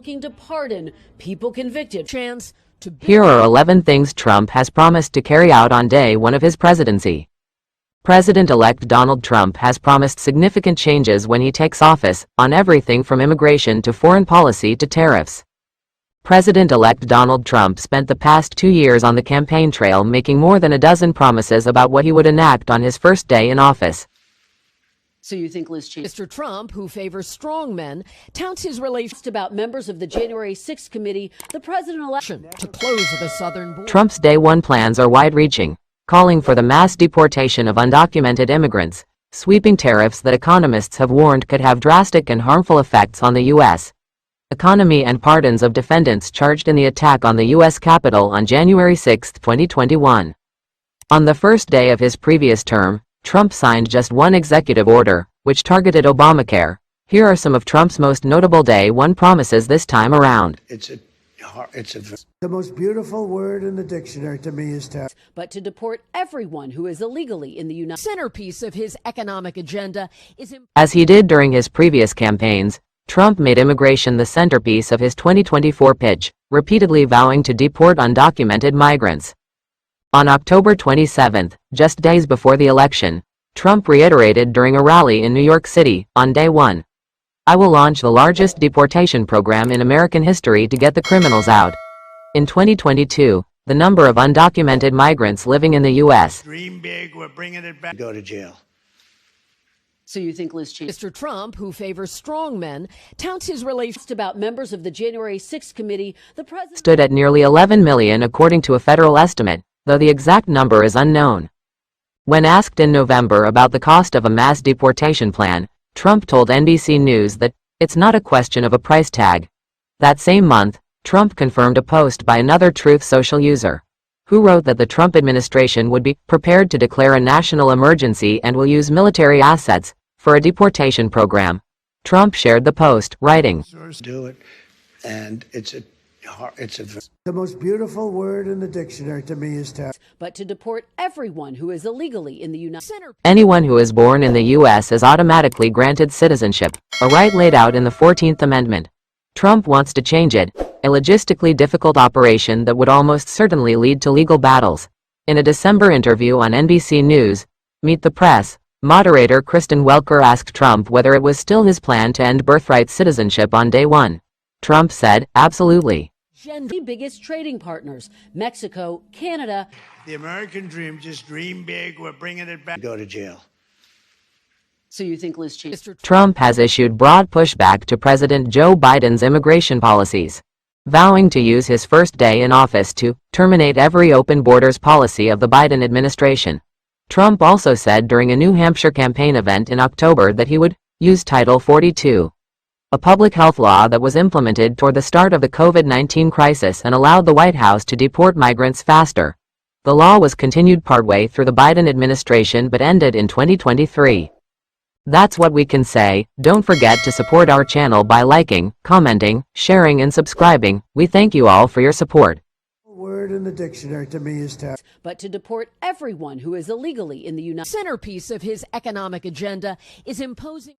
looking to pardon people convicted. Here are 11 things Trump has promised to carry out on day one of his presidency. President-elect Donald Trump has promised significant changes when he takes office, on everything from immigration to foreign policy to tariffs. President-elect Donald Trump spent the past 2 years on the campaign trail making more than a dozen promises about what he would enact on his first day in office. So you think Liz Cheney? Mr. Trump, who favors strong men, touts his relations About members of the January 6th committee, the president election to close the southern border. Trump's day one plans are wide-reaching, calling for the mass deportation of undocumented immigrants, sweeping tariffs that economists have warned could have drastic and harmful effects on the U.S. economy, and pardons of defendants charged in the attack on the U.S. Capitol on January 6, 2021. On the first day of his previous term, Trump signed just one executive order, which targeted Obamacare. Here are some of Trump's most notable day one promises this time around. The most beautiful word in the dictionary to me is tariff. but to deport everyone who is illegally in the United States. Centerpiece of his economic agenda is As he did during his previous campaigns, Trump made immigration the centerpiece of his 2024 pitch, repeatedly vowing to deport undocumented migrants. On October 27, just days before the election, Trump reiterated during a rally in New York City, on day one, "I will launch the largest deportation program in American history to get the criminals out." In 2022, the number of undocumented migrants living in the U.S. Dream big, we're bringing it back. Go to jail. So you think Liz Cheney? Mr. Trump, who favors strong men, touts his relations About members of the January 6th committee, the president stood at nearly 11 million according to a federal estimate, though the exact number is unknown. When asked in November about the cost of a mass deportation plan, Trump told NBC News that it's not a question of a price tag. That same month, Trump confirmed a post by another Truth Social user, who wrote that the Trump administration would be prepared to declare a national emergency and will use military assets for a deportation program. Trump shared the post, writing, Do it, and it's a The most beautiful word in the dictionary to me is tariff. but to deport everyone who is illegally in the United States. anyone who is born in the U.S. is automatically granted citizenship, a right laid out in the 14th Amendment. Trump wants to change it, a logistically difficult operation that would almost certainly lead to legal battles. In a December interview on NBC News, Meet the Press, moderator Kristen Welker asked Trump whether it was still his plan to end birthright citizenship on day one. Trump said, "Absolutely." The biggest trading partners, Mexico, Canada. the American dream. Just dream big, we're bringing it back. Go to jail. So you think Liz Cheney? Trump has issued broad pushback to President Joe Biden's immigration policies, vowing to use his first day in office to terminate every open borders policy of the Biden administration. Trump also said during a New Hampshire campaign event in October that he would use Title 42, a public health law that was implemented toward the start of the COVID-19 crisis and allowed the White House to deport migrants faster. The law was continued partway through the Biden administration but ended in 2023. That's what we can say. Don't forget to support our channel by liking, commenting, sharing, and subscribing. We thank you all for your support. Word in the dictionary to me is tariff. but to deport everyone who is illegally in the United States. centerpiece of his economic agenda is imposing